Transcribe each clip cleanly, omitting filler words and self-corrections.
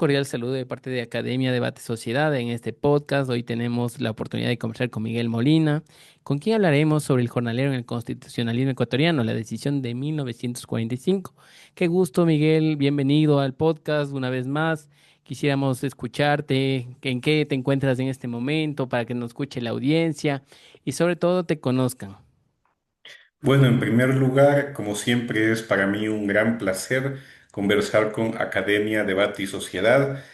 cordial saludo de parte de Academia Debate Sociedad. En este podcast hoy tenemos la oportunidad de conversar con Miguel Molina, con quien hablaremos sobre el jornalero en el constitucionalismo ecuatoriano, la decisión de 1945. Qué gusto, Miguel, bienvenido al podcast una vez más. Quisiéramos escucharte, en qué te encuentras en este momento, para que nos escuche la audiencia y sobre todo te conozcan. Bueno, en primer lugar, como siempre, es para mí un gran placer conversar con Academia, Debate y Sociedad,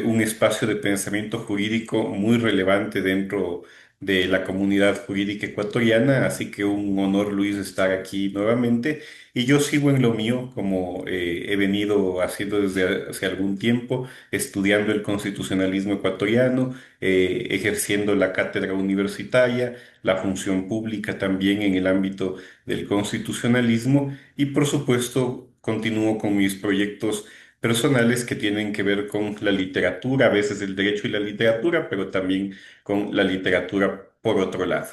un espacio de pensamiento jurídico muy relevante dentro de la comunidad jurídica ecuatoriana, así que un honor, Luis, estar aquí nuevamente. Y yo sigo en lo mío, como he venido haciendo desde hace algún tiempo, estudiando el constitucionalismo ecuatoriano, ejerciendo la cátedra universitaria, la función pública también en el ámbito del constitucionalismo y por supuesto continúo con mis proyectos personales que tienen que ver con la literatura, a veces el derecho y la literatura, pero también con la literatura por otro lado.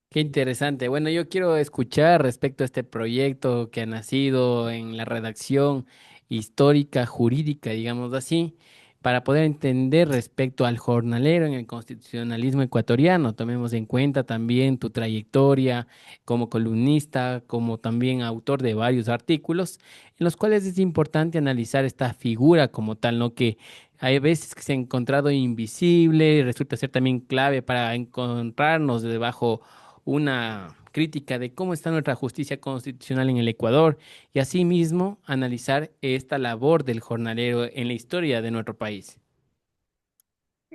Qué interesante. Bueno, yo quiero escuchar respecto a este proyecto que ha nacido en la redacción histórica, jurídica, digamos así, para poder entender respecto al jornalero en el constitucionalismo ecuatoriano. Tomemos en cuenta también tu trayectoria como columnista, como también autor de varios artículos, en los cuales es importante analizar esta figura como tal, ¿no? Que hay veces que se ha encontrado invisible y resulta ser también clave para encontrarnos debajo una crítica de cómo está nuestra justicia constitucional en el Ecuador y asimismo analizar esta labor del jornalero en la historia de nuestro país.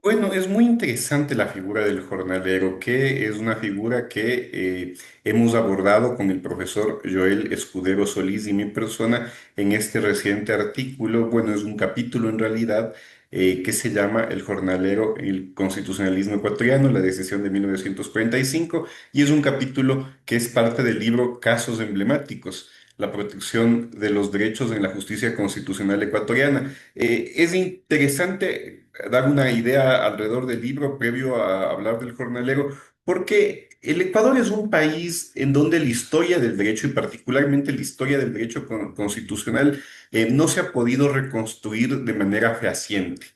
Bueno, es muy interesante la figura del jornalero, que es una figura que hemos abordado con el profesor Joel Escudero Solís y mi persona en este reciente artículo. Bueno, es un capítulo en realidad que se llama El jornalero, el constitucionalismo ecuatoriano, la decisión de 1945, y es un capítulo que es parte del libro Casos emblemáticos, la protección de los derechos en la justicia constitucional ecuatoriana. Es interesante dar una idea alrededor del libro previo a hablar del jornalero, porque el Ecuador es un país en donde la historia del derecho y particularmente la historia del derecho constitucional no se ha podido reconstruir de manera fehaciente.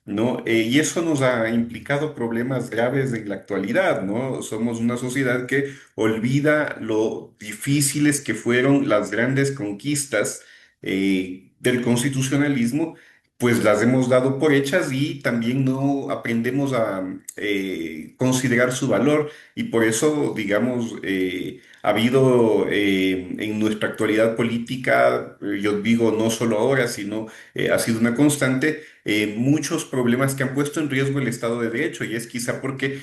¿No? Y eso nos ha implicado problemas graves en la actualidad, ¿no? Somos una sociedad que olvida lo difíciles que fueron las grandes conquistas del constitucionalismo, pues las hemos dado por hechas y también no aprendemos a considerar su valor y por eso, digamos, ha habido en nuestra actualidad política, yo digo no solo ahora, sino ha sido una constante, muchos problemas que han puesto en riesgo el Estado de Derecho y es quizá porque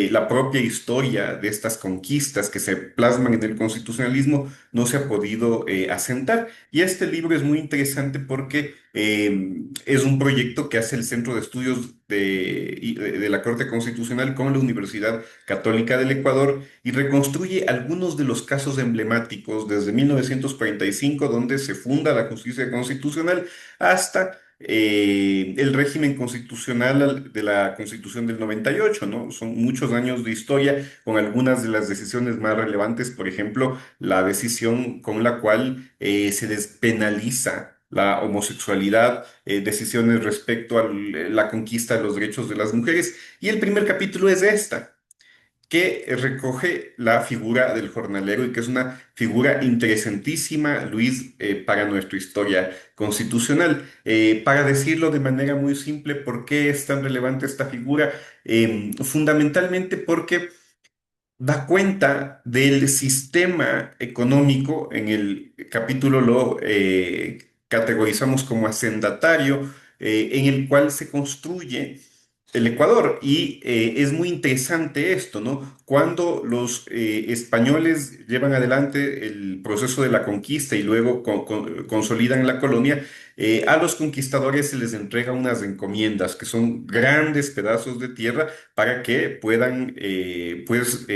la propia historia de estas conquistas que se plasman en el constitucionalismo no se ha podido asentar. Y este libro es muy interesante porque es un proyecto que hace el Centro de Estudios de la Corte Constitucional con la Universidad Católica del Ecuador y reconstruye algunos de los casos emblemáticos desde 1945, donde se funda la justicia constitucional, hasta el régimen constitucional de la Constitución del 98, ¿no? Son muchos años de historia con algunas de las decisiones más relevantes, por ejemplo, la decisión con la cual se despenaliza la homosexualidad, decisiones respecto a la conquista de los derechos de las mujeres. Y el primer capítulo es esta, que recoge la figura del jornalero y que es una figura interesantísima, Luis, para nuestra historia constitucional. Para decirlo de manera muy simple, ¿por qué es tan relevante esta figura? Fundamentalmente porque da cuenta del sistema económico, en el capítulo lo categorizamos como hacendatario, en el cual se construye el Ecuador. Y es muy interesante esto, ¿no? Cuando los españoles llevan adelante el proceso de la conquista y luego consolidan la colonia, a los conquistadores se les entrega unas encomiendas, que son grandes pedazos de tierra para que puedan pues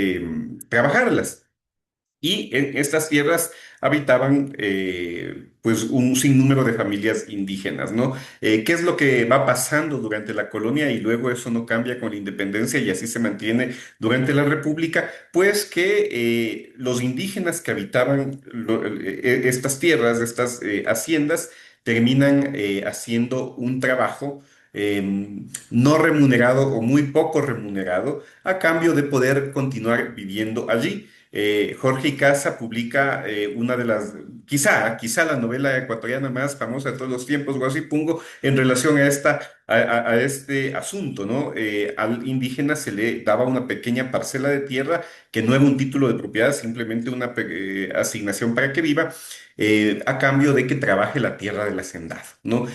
trabajarlas. Y en estas tierras habitaban pues un sinnúmero de familias indígenas, ¿no? ¿Qué es lo que va pasando durante la colonia y luego eso no cambia con la independencia y así se mantiene durante la República? Pues que los indígenas que habitaban estas tierras, estas haciendas, terminan haciendo un trabajo no remunerado o muy poco remunerado a cambio de poder continuar viviendo allí. Jorge Icaza publica una de las, quizá la novela ecuatoriana más famosa de todos los tiempos, Guasipungo, en relación a a este asunto, ¿no? Al indígena se le daba una pequeña parcela de tierra que no era un título de propiedad, simplemente una asignación para que viva, a cambio de que trabaje la tierra del hacendado, ¿no?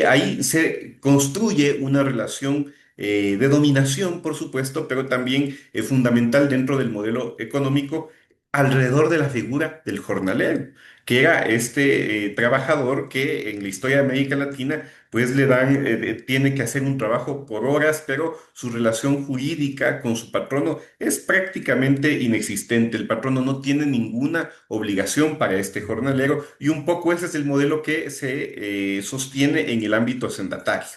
Ahí se construye una relación de dominación, por supuesto, pero también fundamental dentro del modelo económico alrededor de la figura del jornalero, que era este trabajador que en la historia de América Latina pues le dan, tiene que hacer un trabajo por horas, pero su relación jurídica con su patrono es prácticamente inexistente. El patrono no tiene ninguna obligación para este jornalero y un poco ese es el modelo que se sostiene en el ámbito hacendatario.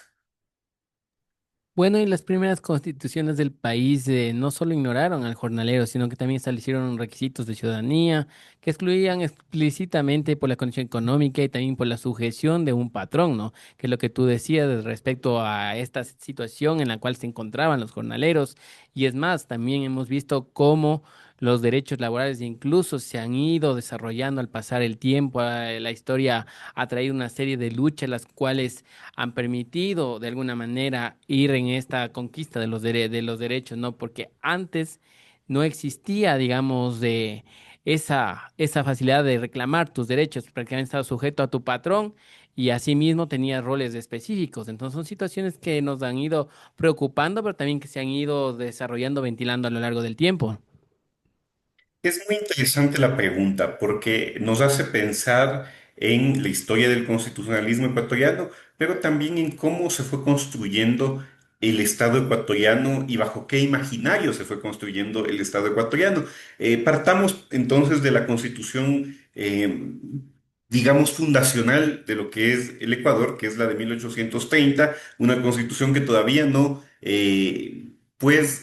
Bueno, y las primeras constituciones del país no solo ignoraron al jornalero, sino que también establecieron requisitos de ciudadanía que excluían explícitamente por la condición económica y también por la sujeción de un patrón, ¿no? Que es lo que tú decías respecto a esta situación en la cual se encontraban los jornaleros. Y es más, también hemos visto cómo los derechos laborales incluso se han ido desarrollando al pasar el tiempo. La historia ha traído una serie de luchas, las cuales han permitido de alguna manera ir en esta conquista de de los derechos, ¿no? Porque antes no existía, digamos, de esa facilidad de reclamar tus derechos, prácticamente estabas sujeto a tu patrón y asimismo tenías roles específicos. Entonces son situaciones que nos han ido preocupando, pero también que se han ido desarrollando, ventilando a lo largo del tiempo. Es muy interesante la pregunta porque nos hace pensar en la historia del constitucionalismo ecuatoriano, pero también en cómo se fue construyendo el Estado ecuatoriano y bajo qué imaginario se fue construyendo el Estado ecuatoriano. Partamos entonces de la constitución, digamos, fundacional de lo que es el Ecuador, que es la de 1830, una constitución que todavía no,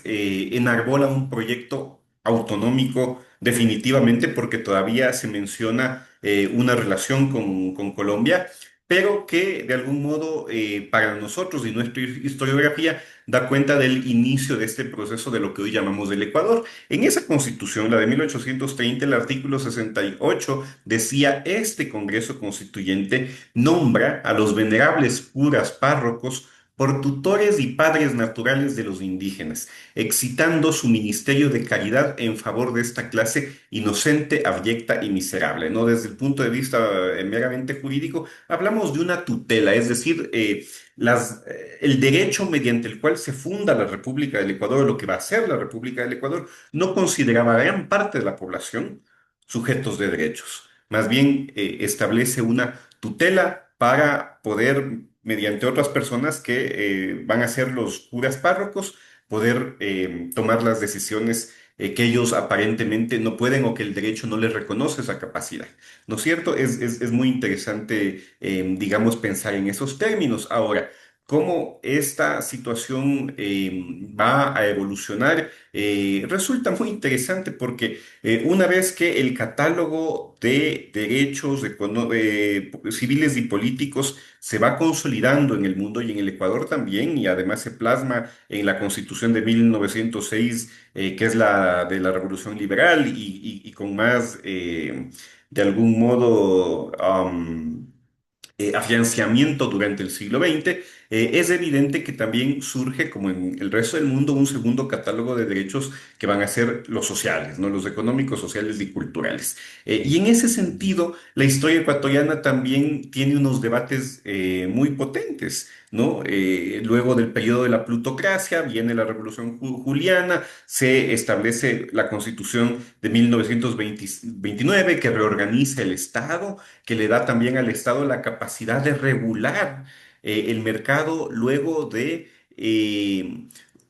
enarbola un proyecto autonómico definitivamente, porque todavía se menciona una relación con Colombia, pero que de algún modo para nosotros y nuestra historiografía da cuenta del inicio de este proceso de lo que hoy llamamos el Ecuador. En esa constitución, la de 1830, el artículo 68 decía, este Congreso Constituyente nombra a los venerables curas párrocos por tutores y padres naturales de los indígenas, excitando su ministerio de caridad en favor de esta clase inocente, abyecta y miserable, ¿no? Desde el punto de vista meramente jurídico, hablamos de una tutela, es decir, el derecho mediante el cual se funda la República del Ecuador, lo que va a ser la República del Ecuador, no consideraba a gran parte de la población sujetos de derechos. Más bien establece una tutela para poder, mediante otras personas que van a ser los curas párrocos, poder tomar las decisiones que ellos aparentemente no pueden o que el derecho no les reconoce esa capacidad. ¿No es cierto? Es muy interesante, digamos, pensar en esos términos. Ahora, cómo esta situación va a evolucionar, resulta muy interesante porque una vez que el catálogo de derechos civiles y políticos se va consolidando en el mundo y en el Ecuador también, y además se plasma en la Constitución de 1906, que es la de la Revolución Liberal, y con más, de algún modo, afianzamiento durante el siglo XX, es evidente que también surge, como en el resto del mundo, un segundo catálogo de derechos que van a ser los sociales, ¿no? Los económicos, sociales y culturales. Y en ese sentido, la historia ecuatoriana también tiene unos debates muy potentes, ¿no? Luego del periodo de la plutocracia viene la Revolución Juliana, se establece la Constitución de 1929 que reorganiza el Estado, que le da también al Estado la capacidad de regular el mercado luego de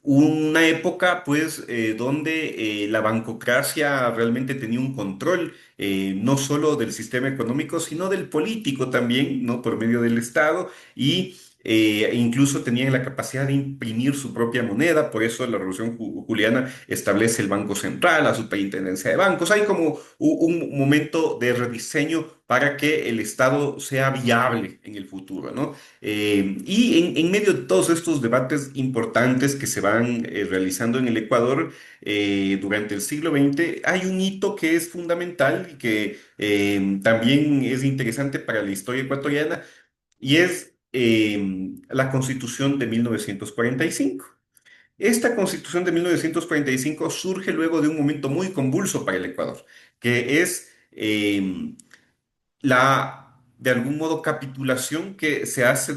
una época, pues, donde la bancocracia realmente tenía un control, no solo del sistema económico, sino del político también, ¿no? Por medio del Estado. Y incluso tenían la capacidad de imprimir su propia moneda, por eso la Revolución Juliana establece el Banco Central, la Superintendencia de Bancos. Hay como un momento de rediseño para que el Estado sea viable en el futuro, ¿no? Y en medio de todos estos debates importantes que se van realizando en el Ecuador durante el siglo XX, hay un hito que es fundamental y que también es interesante para la historia ecuatoriana, y es la Constitución de 1945. Esta Constitución de 1945 surge luego de un momento muy convulso para el Ecuador, que es de algún modo, capitulación que se hace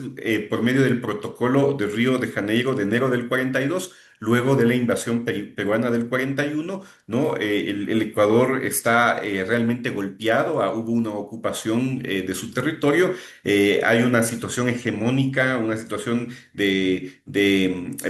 por medio del protocolo de Río de Janeiro de enero del 42, luego de la invasión peruana del 41, ¿no? El Ecuador está realmente golpeado, hubo una ocupación de su territorio, hay una situación hegemónica, una situación de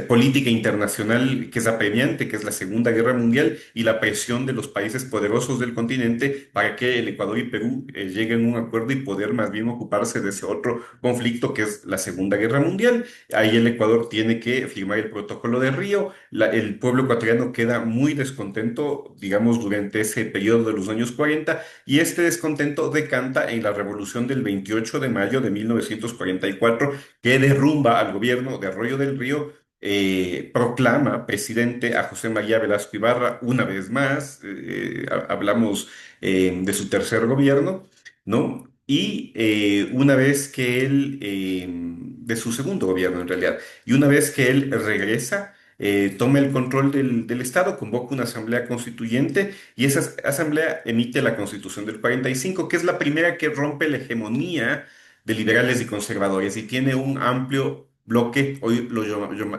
política internacional que es apremiante, que es la Segunda Guerra Mundial, y la presión de los países poderosos del continente para que el Ecuador y Perú lleguen a un acuerdo y poder más bien ocuparse de ese otro conflicto que es la Segunda Guerra Mundial. Ahí el Ecuador tiene que firmar el Protocolo de Río. El pueblo ecuatoriano queda muy descontento, digamos, durante ese periodo de los años 40, y este descontento decanta en la Revolución del 28 de mayo de 1944, que derrumba al gobierno de Arroyo del Río, proclama presidente a José María Velasco Ibarra una vez más. Hablamos de su tercer gobierno, ¿no? Y una vez que él, de su segundo gobierno en realidad, y una vez que él regresa, toma el control del Estado, convoca una asamblea constituyente, y esa asamblea emite la Constitución del 45, que es la primera que rompe la hegemonía de liberales y conservadores y tiene un amplio bloque, hoy lo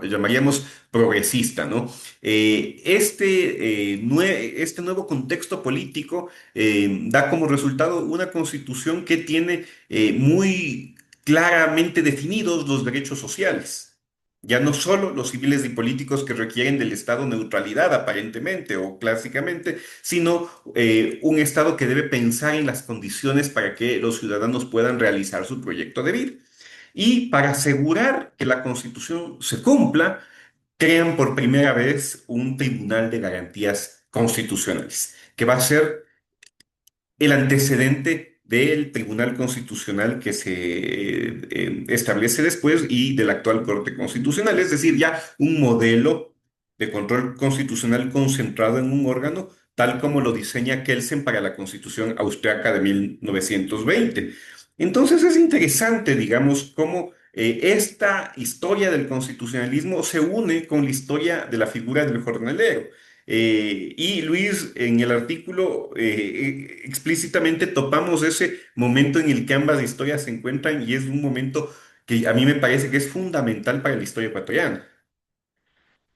llamaríamos progresista, ¿no? Este nuevo contexto político da como resultado una constitución que tiene muy claramente definidos los derechos sociales. Ya no solo los civiles y políticos que requieren del Estado neutralidad aparentemente o clásicamente, sino un Estado que debe pensar en las condiciones para que los ciudadanos puedan realizar su proyecto de vida. Y para asegurar que la Constitución se cumpla, crean por primera vez un Tribunal de Garantías Constitucionales, que va a ser el antecedente del Tribunal Constitucional que se establece después y de la actual Corte Constitucional, es decir, ya un modelo de control constitucional concentrado en un órgano, tal como lo diseña Kelsen para la Constitución austriaca de 1920. Entonces es interesante, digamos, cómo esta historia del constitucionalismo se une con la historia de la figura del jornalero. Y Luis, en el artículo explícitamente topamos ese momento en el que ambas historias se encuentran, y es un momento que a mí me parece que es fundamental para la historia ecuatoriana,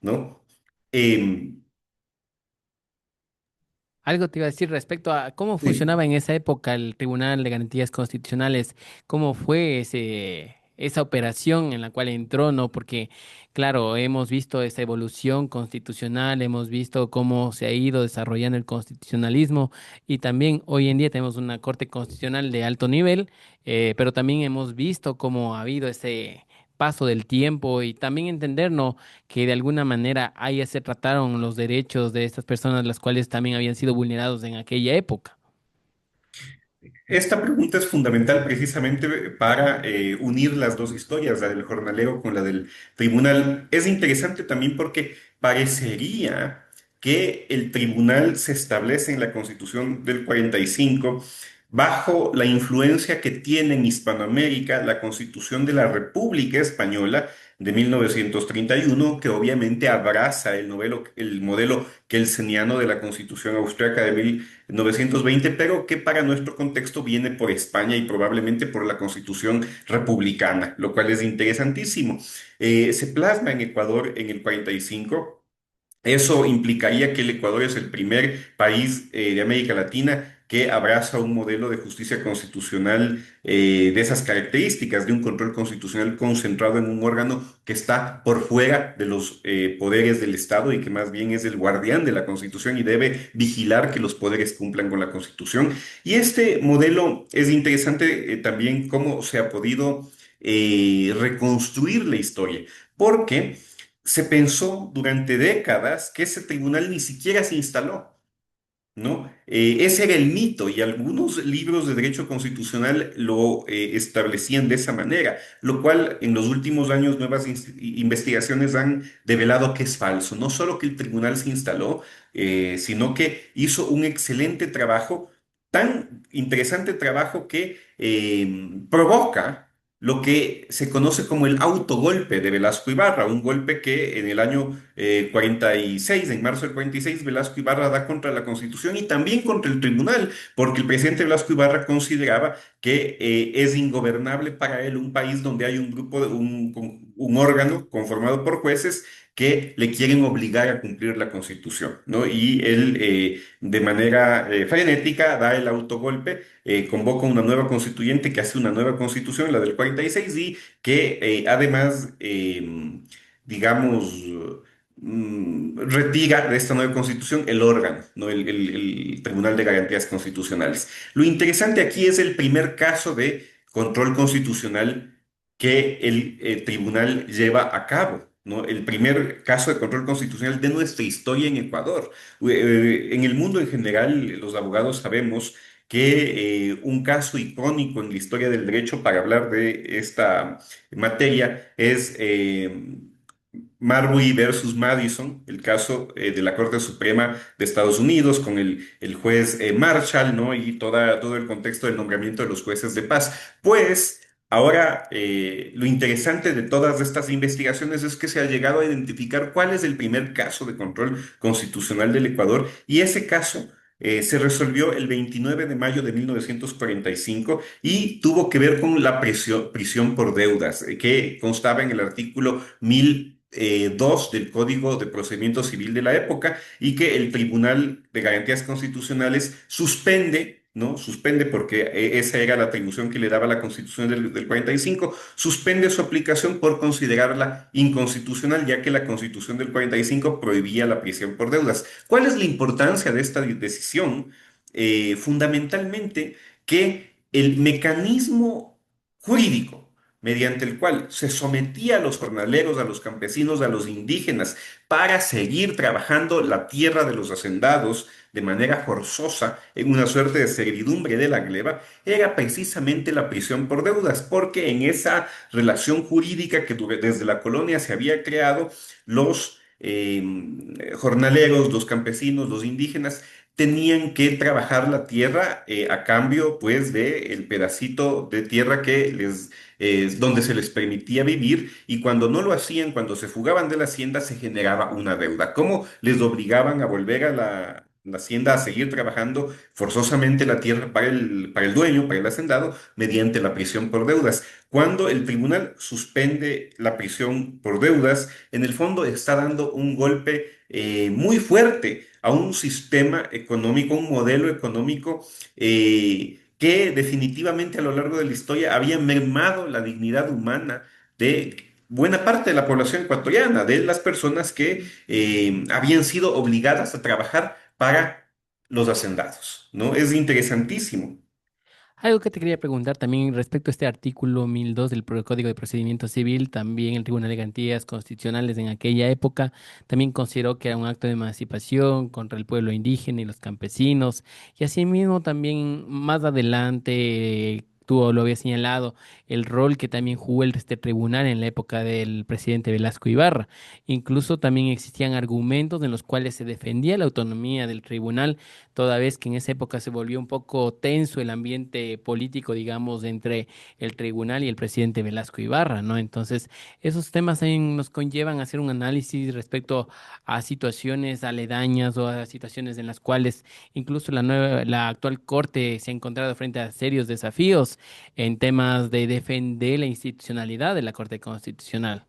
¿no? Em, Algo te iba a decir respecto a cómo sí. funcionaba en esa época el Tribunal de Garantías Constitucionales, cómo fue esa operación en la cual entró, ¿no? Porque, claro, hemos visto esa evolución constitucional, hemos visto cómo se ha ido desarrollando el constitucionalismo, y también hoy en día tenemos una Corte Constitucional de alto nivel, pero también hemos visto cómo ha habido ese paso del tiempo y también entender, ¿no?, que de alguna manera ahí se trataron los derechos de estas personas, las cuales también habían sido vulnerados en aquella época. Esta pregunta es fundamental precisamente para unir las dos historias, la del jornalero con la del tribunal. Es interesante también porque parecería que el tribunal se establece en la Constitución del 45 bajo la influencia que tiene en Hispanoamérica la Constitución de la República Española de 1931, que obviamente abraza el modelo kelseniano de la Constitución austriaca de 1920, pero que para nuestro contexto viene por España y probablemente por la Constitución republicana, lo cual es interesantísimo. Se plasma en Ecuador en el 45. Eso implicaría que el Ecuador es el primer país de América Latina que abraza un modelo de justicia constitucional de esas características, de un control constitucional concentrado en un órgano que está por fuera de los poderes del Estado y que más bien es el guardián de la Constitución y debe vigilar que los poderes cumplan con la Constitución. Y este modelo es interesante también cómo se ha podido reconstruir la historia, porque se pensó durante décadas que ese tribunal ni siquiera se instaló. ¿No? Ese era el mito y algunos libros de derecho constitucional lo establecían de esa manera, lo cual en los últimos años nuevas investigaciones han develado que es falso. No solo que el tribunal se instaló, sino que hizo un excelente trabajo, tan interesante trabajo que provoca lo que se conoce como el autogolpe de Velasco Ibarra, un golpe que en el año 46, en marzo del 46, Velasco Ibarra da contra la Constitución y también contra el tribunal, porque el presidente Velasco Ibarra consideraba que es ingobernable para él un país donde hay un grupo, un órgano conformado por jueces que le quieren obligar a cumplir la Constitución, ¿no? Y él, de manera frenética, da el autogolpe, convoca una nueva constituyente que hace una nueva constitución, la del 46, y que además, digamos, retira de esta nueva constitución el órgano, ¿no? El Tribunal de Garantías Constitucionales. Lo interesante aquí es el primer caso de control constitucional que el tribunal lleva a cabo. ¿No? El primer caso de control constitucional de nuestra historia en Ecuador. En el mundo en general, los abogados sabemos que un caso icónico en la historia del derecho para hablar de esta materia es Marbury versus Madison, el caso de la Corte Suprema de Estados Unidos con el juez Marshall, ¿no? Y todo el contexto del nombramiento de los jueces de paz. Pues ahora lo interesante de todas estas investigaciones es que se ha llegado a identificar cuál es el primer caso de control constitucional del Ecuador y ese caso se resolvió el 29 de mayo de 1945 y tuvo que ver con la prisión por deudas, que constaba en el artículo 1002 del Código de Procedimiento Civil de la época y que el Tribunal de Garantías Constitucionales suspende. ¿No? Suspende porque esa era la atribución que le daba la Constitución del 45, suspende su aplicación por considerarla inconstitucional, ya que la Constitución del 45 prohibía la prisión por deudas. ¿Cuál es la importancia de esta decisión? Fundamentalmente que el mecanismo jurídico mediante el cual se sometía a los jornaleros, a los campesinos, a los indígenas para seguir trabajando la tierra de los hacendados de manera forzosa en una suerte de servidumbre de la gleba, era precisamente la prisión por deudas, porque en esa relación jurídica que desde la colonia se había creado, los jornaleros, los campesinos, los indígenas, tenían que trabajar la tierra a cambio, pues, de el pedacito de tierra que donde se les permitía vivir, y cuando no lo hacían, cuando se fugaban de la hacienda, se generaba una deuda. ¿Cómo les obligaban a volver a la hacienda a seguir trabajando forzosamente la tierra para el dueño, para el hacendado, mediante la prisión por deudas? Cuando el tribunal suspende la prisión por deudas, en el fondo está dando un golpe muy fuerte a un sistema económico, un modelo económico que definitivamente a lo largo de la historia había mermado la dignidad humana de buena parte de la población ecuatoriana, de las personas que habían sido obligadas a trabajar para los hacendados, ¿no? Es interesantísimo. Algo que te quería preguntar también respecto a este artículo 1002 del Código de Procedimiento Civil, también el Tribunal de Garantías Constitucionales en aquella época también consideró que era un acto de emancipación contra el pueblo indígena y los campesinos, y asimismo también más adelante, tú lo habías señalado, el rol que también jugó este tribunal en la época del presidente Velasco Ibarra. Incluso también existían argumentos en los cuales se defendía la autonomía del tribunal toda vez que en esa época se volvió un poco tenso el ambiente político, digamos, entre el tribunal y el presidente Velasco Ibarra, ¿no? Entonces, esos temas también nos conllevan a hacer un análisis respecto a situaciones aledañas o a situaciones en las cuales incluso la actual corte se ha encontrado frente a serios desafíos en temas de defender la institucionalidad de la Corte Constitucional.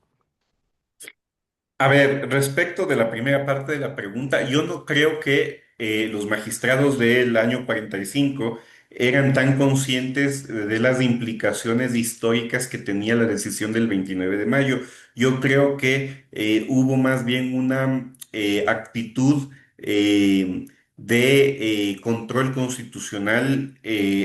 A ver, respecto de la primera parte de la pregunta, yo no creo que los magistrados del año 45 eran tan conscientes de las implicaciones históricas que tenía la decisión del 29 de mayo. Yo creo que hubo más bien una actitud de control constitucional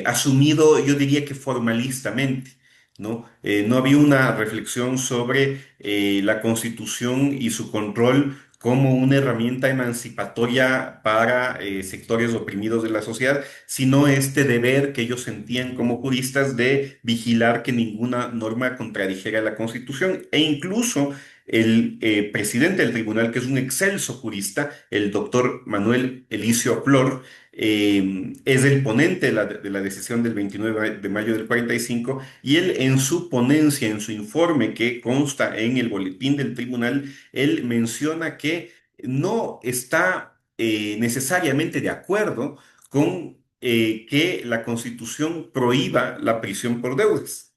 asumido, yo diría que formalistamente. ¿no? No había una reflexión sobre la Constitución y su control como una herramienta emancipatoria para sectores oprimidos de la sociedad, sino este deber que ellos sentían como juristas de vigilar que ninguna norma contradijera la Constitución. E incluso el presidente del tribunal, que es un excelso jurista, el doctor Manuel Elicio Flor, es el ponente de la decisión del 29 de mayo del 45, y él en su ponencia, en su informe que consta en el boletín del tribunal, él menciona que no está necesariamente de acuerdo con que la Constitución prohíba la prisión por deudas.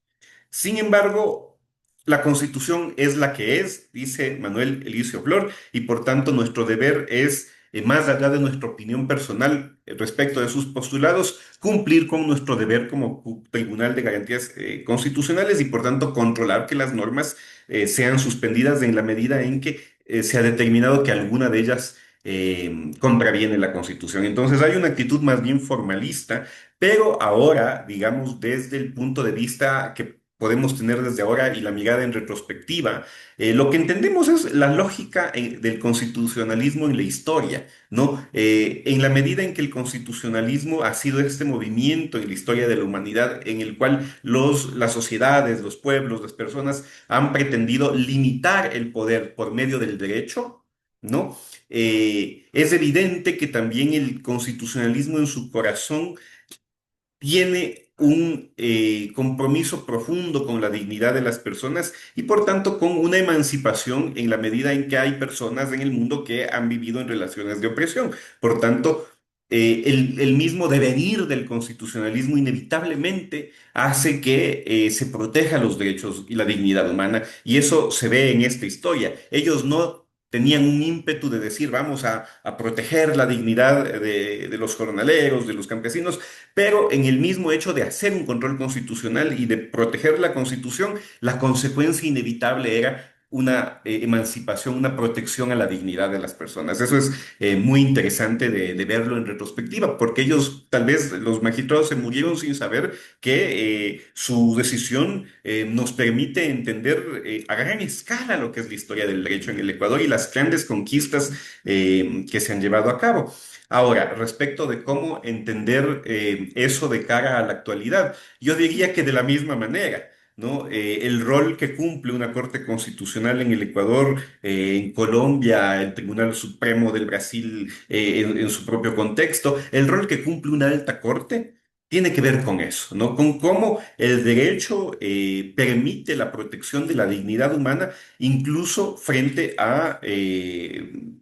Sin embargo, la Constitución es la que es, dice Manuel Elicio Flor, y por tanto nuestro deber es, más allá de nuestra opinión personal respecto de sus postulados, cumplir con nuestro deber como Tribunal de Garantías Constitucionales y por tanto controlar que las normas sean suspendidas en la medida en que se ha determinado que alguna de ellas contraviene la Constitución. Entonces hay una actitud más bien formalista, pero ahora, digamos, desde el punto de vista que podemos tener desde ahora y la mirada en retrospectiva, lo que entendemos es la lógica del constitucionalismo en la historia, ¿no? En la medida en que el constitucionalismo ha sido este movimiento en la historia de la humanidad en el cual las sociedades, los pueblos, las personas han pretendido limitar el poder por medio del derecho, ¿no? Es evidente que también el constitucionalismo en su corazón tiene un compromiso profundo con la dignidad de las personas y por tanto con una emancipación en la medida en que hay personas en el mundo que han vivido en relaciones de opresión. Por tanto, el mismo devenir del constitucionalismo inevitablemente hace que se proteja los derechos y la dignidad humana, y eso se ve en esta historia. Ellos no tenían un ímpetu de decir vamos a proteger la dignidad de los jornaleros, de los campesinos, pero en el mismo hecho de hacer un control constitucional y de proteger la Constitución, la consecuencia inevitable era una emancipación, una protección a la dignidad de las personas. Eso es muy interesante de verlo en retrospectiva, porque ellos, tal vez los magistrados se murieron sin saber que su decisión nos permite entender a gran escala lo que es la historia del derecho en el Ecuador y las grandes conquistas que se han llevado a cabo. Ahora, respecto de cómo entender eso de cara a la actualidad, yo diría que de la misma manera, ¿no? El rol que cumple una Corte Constitucional en el Ecuador, en Colombia, el Tribunal Supremo del Brasil, en su propio contexto, el rol que cumple una alta corte. Tiene que ver con eso, ¿no? Con cómo el derecho permite la protección de la dignidad humana, incluso frente a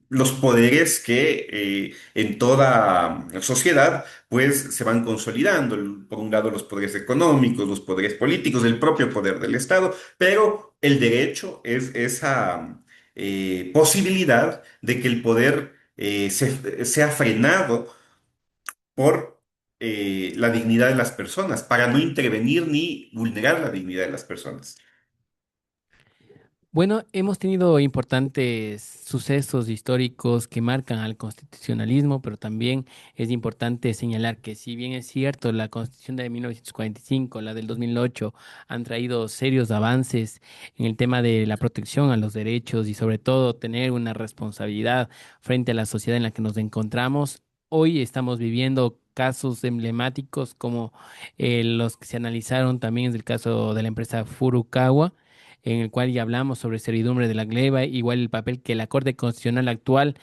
los poderes que en toda sociedad, pues se van consolidando. Por un lado, los poderes económicos, los poderes políticos, el propio poder del Estado, pero el derecho es esa posibilidad de que el poder sea frenado por la dignidad de las personas, para no intervenir ni vulnerar la dignidad de las personas. Bueno, hemos tenido importantes sucesos históricos que marcan al constitucionalismo, pero también es importante señalar que si bien es cierto, la Constitución de 1945, la del 2008, han traído serios avances en el tema de la protección a los derechos y sobre todo tener una responsabilidad frente a la sociedad en la que nos encontramos, hoy estamos viviendo casos emblemáticos como los que se analizaron también es el caso de la empresa Furukawa, en el cual ya hablamos sobre servidumbre de la gleba, igual el papel que la Corte Constitucional actual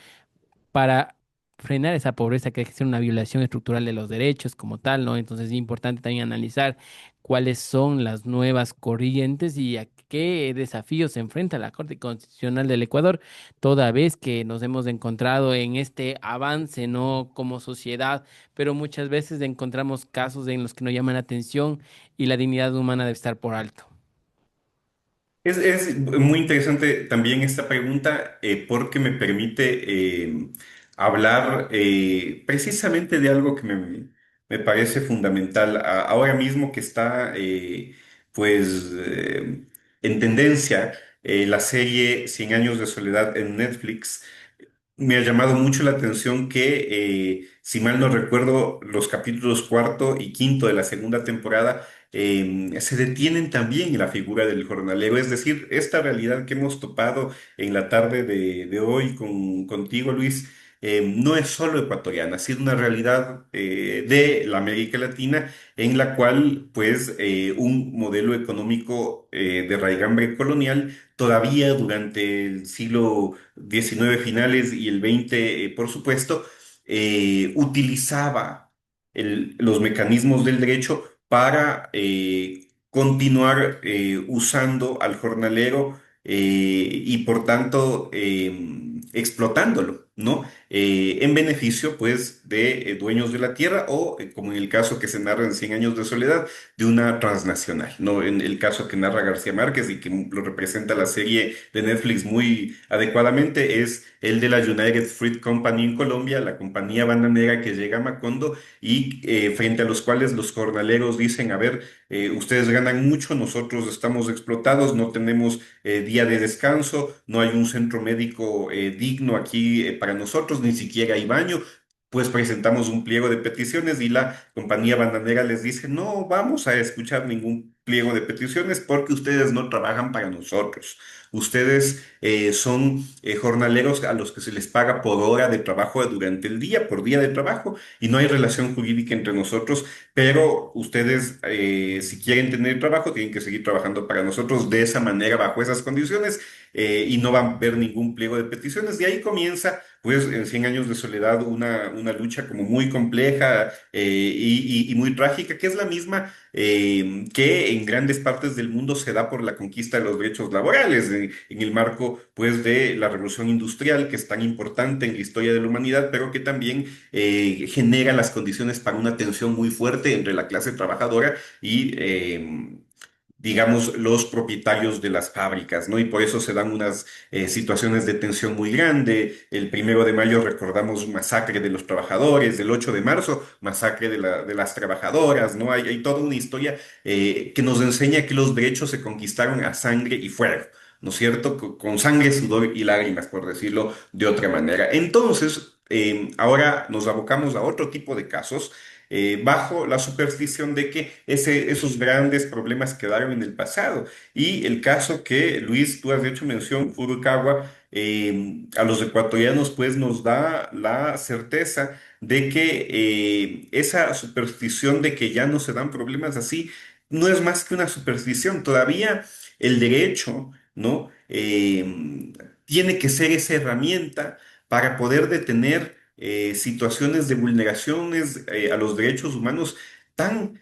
para frenar esa pobreza que es una violación estructural de los derechos como tal, ¿no? Entonces es importante también analizar cuáles son las nuevas corrientes y a qué desafíos se enfrenta la Corte Constitucional del Ecuador, toda vez que nos hemos encontrado en este avance, ¿no? Como sociedad, pero muchas veces encontramos casos en los que nos llaman la atención y la dignidad humana debe estar por alto. Es muy interesante también esta pregunta porque me permite hablar precisamente de algo que me parece fundamental. Ahora mismo que está pues en tendencia la serie Cien años de soledad en Netflix, me ha llamado mucho la atención que, si mal no recuerdo, los capítulos cuarto y quinto de la segunda temporada se detienen también en la figura del jornalero. Es decir, esta realidad que hemos topado en la tarde de hoy contigo, Luis, no es solo ecuatoriana, ha sido una realidad de la América Latina en la cual, pues, un modelo económico de raigambre colonial todavía durante el siglo XIX finales y el XX, por supuesto, utilizaba los mecanismos del derecho para continuar usando al jornalero y por tanto explotándolo, ¿no? En beneficio, pues, de dueños de la tierra o, como en el caso que se narra en Cien años de soledad, de una transnacional, ¿no? En el caso que narra García Márquez y que lo representa la serie de Netflix muy adecuadamente, es el de la United Fruit Company en Colombia, la compañía bananera que llega a Macondo y frente a los cuales los jornaleros dicen, a ver, ustedes ganan mucho, nosotros estamos explotados, no tenemos día de descanso, no hay un centro médico digno aquí para nosotros, ni siquiera hay baño. Pues presentamos un pliego de peticiones y la compañía bananera les dice, no vamos a escuchar ningún pliego de peticiones porque ustedes no trabajan para nosotros. Ustedes son jornaleros a los que se les paga por hora de trabajo durante el día, por día de trabajo, y no hay relación jurídica entre nosotros, pero ustedes, si quieren tener trabajo, tienen que seguir trabajando para nosotros de esa manera, bajo esas condiciones, y no va a haber ningún pliego de peticiones. De ahí comienza, pues, en Cien años de soledad, una lucha como muy compleja y muy trágica, que es la misma que en grandes partes del mundo se da por la conquista de los derechos laborales, en el marco, pues, de la revolución industrial, que es tan importante en la historia de la humanidad, pero que también genera las condiciones para una tensión muy fuerte entre la clase trabajadora y, digamos, los propietarios de las fábricas, ¿no? Y por eso se dan unas situaciones de tensión muy grande. El 1 de mayo recordamos masacre de los trabajadores, el 8 de marzo, masacre de las trabajadoras, ¿no? Hay toda una historia que nos enseña que los derechos se conquistaron a sangre y fuego. ¿No es cierto? Con sangre, sudor y lágrimas, por decirlo de otra manera. Entonces, ahora nos abocamos a otro tipo de casos bajo la superstición de que esos grandes problemas quedaron en el pasado. Y el caso que, Luis, tú has hecho mención, Furukawa, a los ecuatorianos pues nos da la certeza de que esa superstición de que ya no se dan problemas así, no es más que una superstición. Todavía el derecho, ¿no? Tiene que ser esa herramienta para poder detener situaciones de vulneraciones a los derechos humanos tan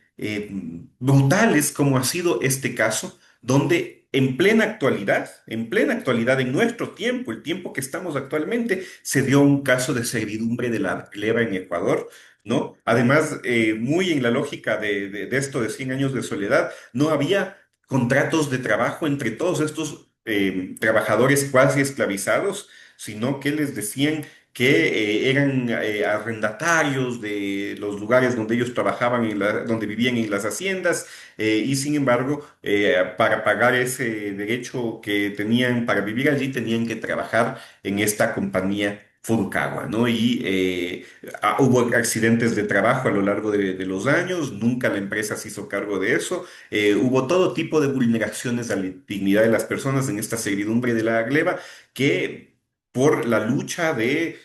brutales como ha sido este caso, donde en plena actualidad, en nuestro tiempo, el tiempo que estamos actualmente, se dio un caso de servidumbre de la gleba en Ecuador, ¿no? Además, muy en la lógica de esto de Cien años de soledad, no había contratos de trabajo entre todos estos trabajadores cuasi esclavizados, sino que les decían que eran arrendatarios de los lugares donde ellos trabajaban, donde vivían en las haciendas, y sin embargo, para pagar ese derecho que tenían para vivir allí, tenían que trabajar en esta compañía Furukawa, ¿no? Y hubo accidentes de trabajo a lo largo de los años, nunca la empresa se hizo cargo de eso, hubo todo tipo de vulneraciones a la dignidad de las personas en esta servidumbre de la gleba que por la lucha de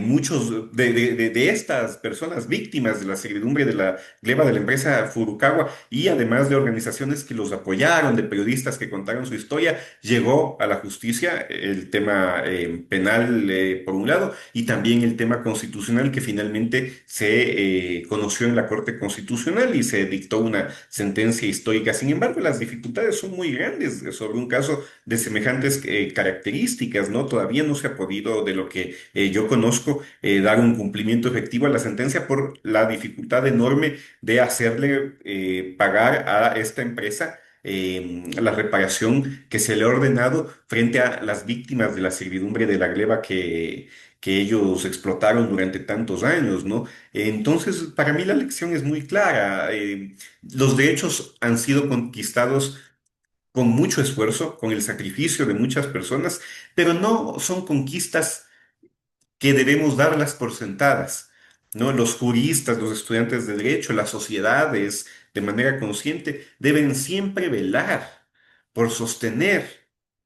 muchos de estas personas víctimas de la servidumbre de la gleba de la empresa Furukawa y además de organizaciones que los apoyaron, de periodistas que contaron su historia, llegó a la justicia el tema penal por un lado y también el tema constitucional que finalmente se conoció en la Corte Constitucional y se dictó una sentencia histórica. Sin embargo, las dificultades son muy grandes sobre un caso de semejantes características, ¿no? Todavía no se ha podido, de lo que yo conozco, dar un cumplimiento efectivo a la sentencia por la dificultad enorme de hacerle pagar a esta empresa la reparación que se le ha ordenado frente a las víctimas de la servidumbre de la gleba que ellos explotaron durante tantos años, ¿no? Entonces, para mí la lección es muy clara. Los derechos han sido conquistados con mucho esfuerzo, con el sacrificio de muchas personas, pero no son conquistas que debemos darlas por sentadas, ¿no? Los juristas, los estudiantes de derecho, las sociedades, de manera consciente, deben siempre velar por sostener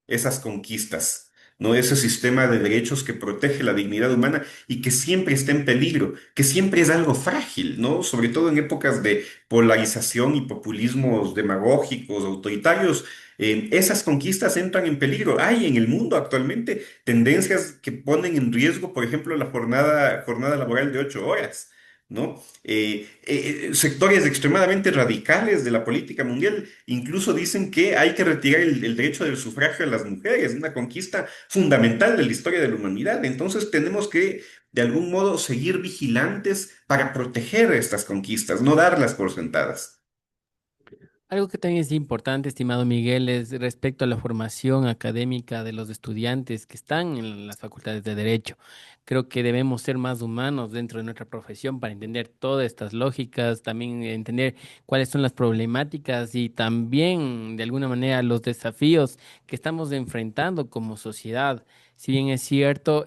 esas conquistas, ¿no? Ese sistema de derechos que protege la dignidad humana y que siempre está en peligro, que siempre es algo frágil, ¿no? Sobre todo en épocas de polarización y populismos demagógicos, autoritarios, esas conquistas entran en peligro. Hay en el mundo actualmente tendencias que ponen en riesgo, por ejemplo, la jornada laboral de 8 horas. ¿No? Sectores extremadamente radicales de la política mundial incluso dicen que hay que retirar el derecho del sufragio a las mujeres, una conquista fundamental de la historia de la humanidad. Entonces tenemos que, de algún modo, seguir vigilantes para proteger estas conquistas, no darlas por sentadas. Algo que también es importante, estimado Miguel, es respecto a la formación académica de los estudiantes que están en las facultades de Derecho. Creo que debemos ser más humanos dentro de nuestra profesión para entender todas estas lógicas, también entender cuáles son las problemáticas y también, de alguna manera, los desafíos que estamos enfrentando como sociedad. Si bien es cierto,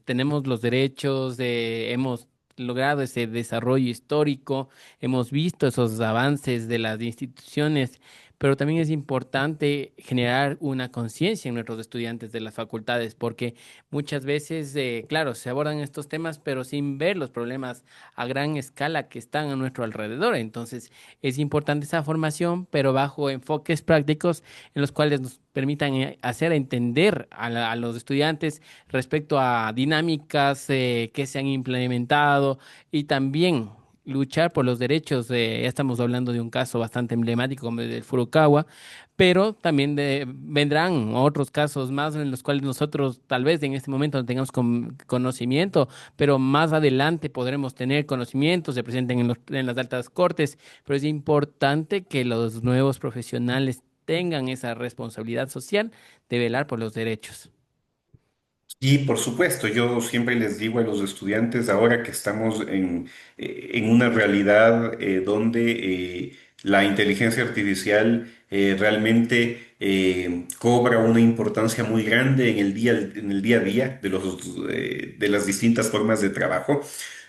tenemos los derechos, hemos logrado ese desarrollo histórico, hemos visto esos avances de las instituciones, pero también es importante generar una conciencia en nuestros estudiantes de las facultades, porque muchas veces, claro, se abordan estos temas, pero sin ver los problemas a gran escala que están a nuestro alrededor. Entonces, es importante esa formación, pero bajo enfoques prácticos en los cuales nos permitan hacer entender a los estudiantes respecto a dinámicas que se han implementado y también luchar por los derechos. Ya estamos hablando de un caso bastante emblemático como el del Furukawa, pero también vendrán otros casos más en los cuales nosotros tal vez en este momento no tengamos conocimiento, pero más adelante podremos tener conocimiento, se presenten en las altas cortes, pero es importante que los nuevos profesionales tengan esa responsabilidad social de velar por los derechos. Y por supuesto, yo siempre les digo a los estudiantes, ahora que estamos en una realidad donde la inteligencia artificial realmente cobra una importancia muy grande en el día a día de las distintas formas de trabajo,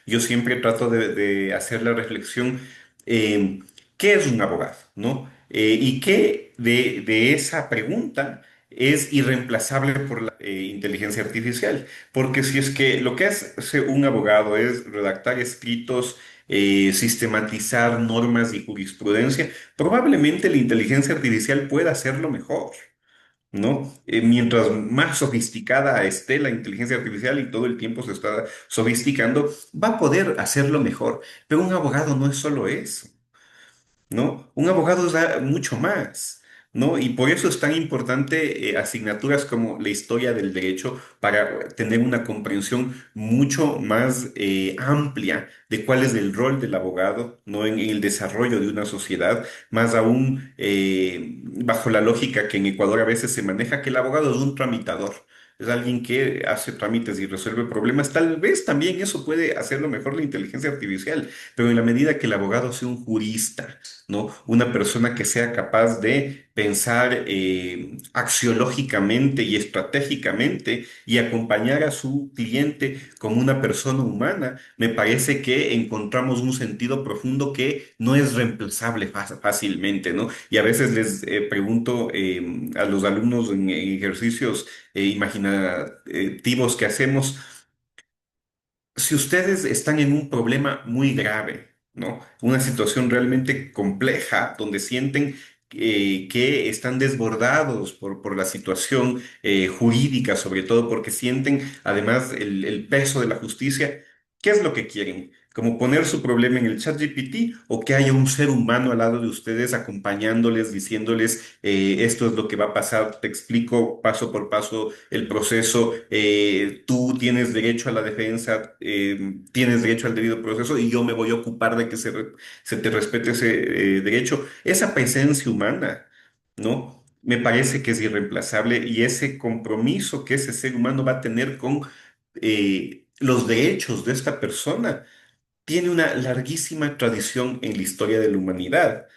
yo siempre trato de hacer la reflexión, eh, ¿qué es un abogado? ¿No? Y qué de esa pregunta es irreemplazable por la inteligencia artificial. Porque si es que lo que hace un abogado es redactar escritos, sistematizar normas y jurisprudencia, probablemente la inteligencia artificial pueda hacerlo mejor. ¿No? Mientras más sofisticada esté la inteligencia artificial y todo el tiempo se está sofisticando, va a poder hacerlo mejor. Pero un abogado no es solo eso. ¿No? Un abogado da mucho más, ¿no? Y por eso es tan importante asignaturas como la historia del derecho para tener una comprensión mucho más amplia de cuál es el rol del abogado, ¿no? En el desarrollo de una sociedad, más aún bajo la lógica que en Ecuador a veces se maneja que el abogado es un tramitador. Es alguien que hace trámites y resuelve problemas. Tal vez también eso puede hacerlo mejor la inteligencia artificial, pero en la medida que el abogado sea un jurista, ¿no? Una persona que sea capaz de pensar axiológicamente y estratégicamente y acompañar a su cliente como una persona humana, me parece que encontramos un sentido profundo que no es reemplazable fácilmente, ¿no? Y a veces les pregunto a los alumnos en ejercicios imaginativos que hacemos, si ustedes están en un problema muy grave, ¿no? Una situación realmente compleja donde sienten que están desbordados por la situación jurídica, sobre todo porque sienten además el peso de la justicia, ¿qué es lo que quieren? ¿Como poner su problema en el chat GPT o que haya un ser humano al lado de ustedes acompañándoles, diciéndoles esto es lo que va a pasar, te explico paso por paso el proceso, tú tienes derecho a la defensa, tienes derecho al debido proceso y yo me voy a ocupar de que se te respete ese derecho? Esa presencia humana, ¿no? Me parece que es irreemplazable y ese compromiso que ese ser humano va a tener con los derechos de esta persona tiene una larguísima tradición en la historia de la humanidad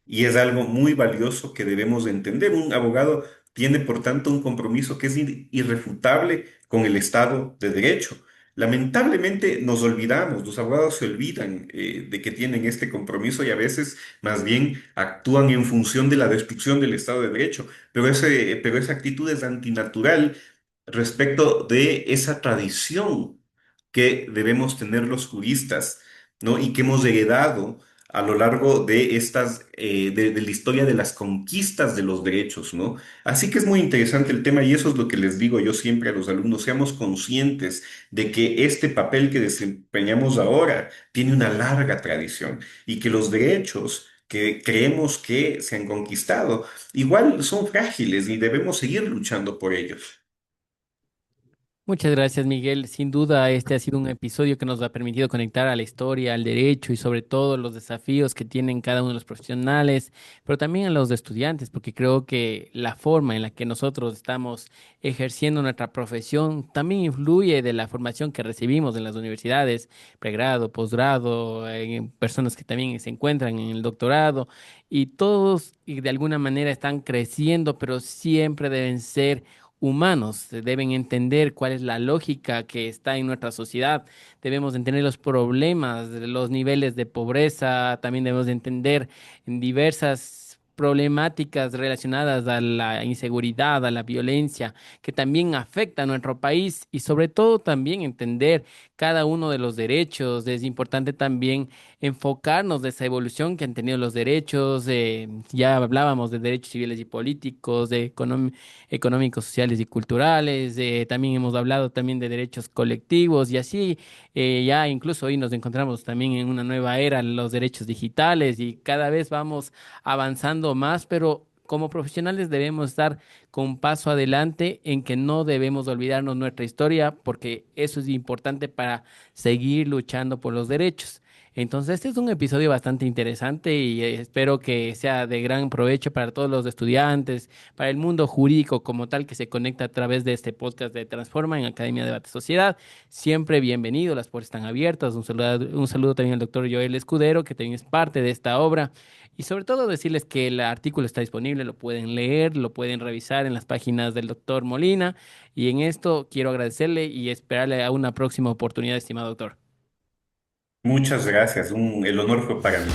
y es algo muy valioso que debemos de entender. Un abogado tiene, por tanto, un compromiso que es irrefutable con el Estado de Derecho. Lamentablemente nos olvidamos, los abogados se olvidan de que tienen este compromiso y a veces más bien actúan en función de la destrucción del Estado de Derecho, pero esa actitud es antinatural respecto de esa tradición que debemos tener los juristas, ¿no? Y que hemos heredado a lo largo de de la historia de las conquistas de los derechos, ¿no? Así que es muy interesante el tema y eso es lo que les digo yo siempre a los alumnos, seamos conscientes de que este papel que desempeñamos ahora tiene una larga tradición y que los derechos que creemos que se han conquistado igual son frágiles y debemos seguir luchando por ellos. Muchas gracias, Miguel. Sin duda, este ha sido un episodio que nos ha permitido conectar a la historia, al derecho y sobre todo los desafíos que tienen cada uno de los profesionales, pero también a los estudiantes, porque creo que la forma en la que nosotros estamos ejerciendo nuestra profesión también influye de la formación que recibimos en las universidades, pregrado, posgrado, en personas que también se encuentran en el doctorado y todos y de alguna manera están creciendo, pero siempre deben ser humanos, deben entender cuál es la lógica que está en nuestra sociedad, debemos entender los problemas, los niveles de pobreza, también debemos de entender diversas problemáticas relacionadas a la inseguridad, a la violencia, que también afecta a nuestro país y sobre todo también entender cada uno de los derechos. Es importante también enfocarnos de esa evolución que han tenido los derechos. Ya hablábamos de derechos civiles y políticos, de económicos, sociales y culturales. También hemos hablado también de derechos colectivos y así ya incluso hoy nos encontramos también en una nueva era, los derechos digitales y cada vez vamos avanzando más, pero como profesionales debemos estar con un paso adelante en que no debemos olvidarnos nuestra historia porque eso es importante para seguir luchando por los derechos. Entonces, este es un episodio bastante interesante y espero que sea de gran provecho para todos los estudiantes, para el mundo jurídico como tal que se conecta a través de este podcast de Transforma en Academia Debate Sociedad. Siempre bienvenido, las puertas están abiertas. Un saludo también al doctor Joel Escudero, que también es parte de esta obra. Y sobre todo decirles que el artículo está disponible, lo pueden leer, lo pueden revisar en las páginas del doctor Molina. Y en esto quiero agradecerle y esperarle a una próxima oportunidad, estimado doctor. Muchas gracias, el honor fue para mí.